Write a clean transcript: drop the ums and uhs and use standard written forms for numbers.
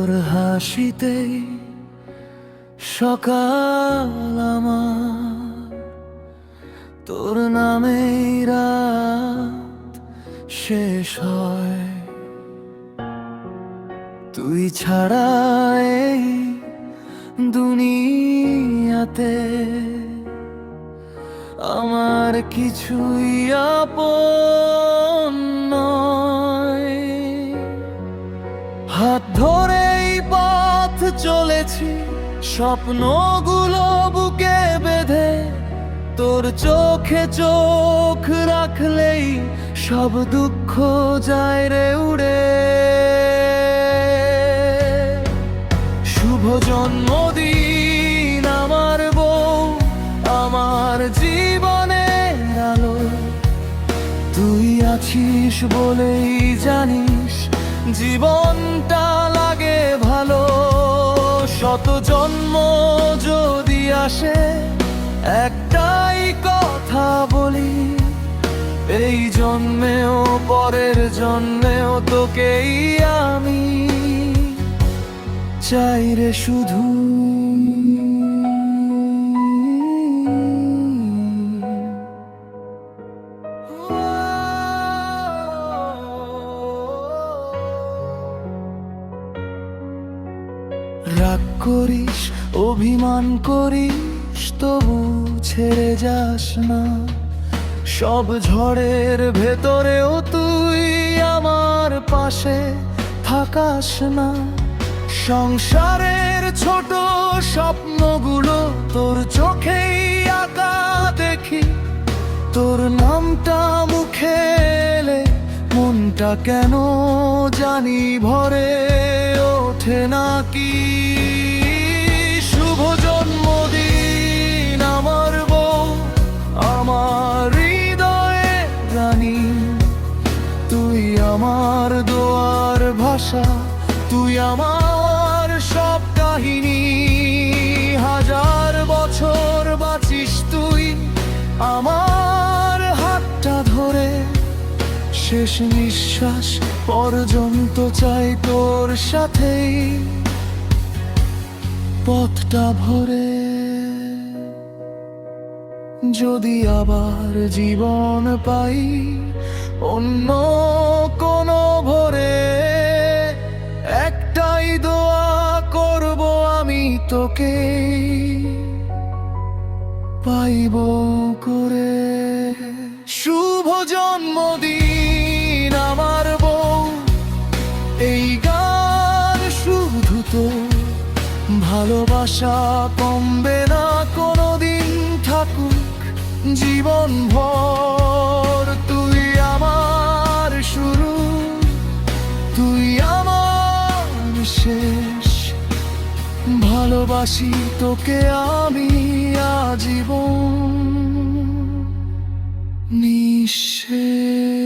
তোর হাসিতেই সকাল আমার, তোর নামেই রাত শেষ হয়। তুই ছাড়া এই দুনিয়াতে আমার কিছুই আপন নয়। হাত ধরেই পথ চলেছি, স্বপ্নগুলো বুকে বেঁধে, তোর চোখে চোখ রাখলেই সব দুঃখ যায় রে উড়ে। শুভ জন্মদিন আমার বউ, আমার জীবনের আলো। তুই আছিস বলেই জানিস জীবনটা লাগে ভালো। শত জন্ম যদি আসে একটাই কথা বলি, এই জন্মেও পরের জন্মেও তোকেই আমি চাই রে শুধু। রাগ করিস, অভিমান করিস, তবু ছেড়ে যাস না। সব ঝড়ের ভেতরেও তুই আমার পাশে থাকাস না। সংসারের ছোট স্বপ্নগুলো তোর চোখেই আঁকা দেখি। তোর নামটা মুখে এলে মনটা কেন জানি ভরে ওঠে নাকি। শুভ জন্মদিন আমার বউ, আমার হৃদয়ে রানী। তুই আমার দোয়ার ভাষা, তুই আমার সব কাহিনী। হাজার বছর বাঁচিস তুই আমার হাতটা ধরে, শেষ নিঃশ্বাস পর্যন্ত চাই তোর সাথেই পথটা ভরে। যদি আবার জীবন পাই অন্য কোনো ভোরে, একটাই দোয়া করব আমি তোকে পাইব করে। শুভ জন্মদিন আমার বউ, এই গান শুধু তো ভালোবাসা কমবে না কোনোদিন, থাকুক জীবন ভর। তুই আমার শুরু, তুই আমার শেষ। ভালোবাসি তোকে আমি আজীবন নিঃশেষ।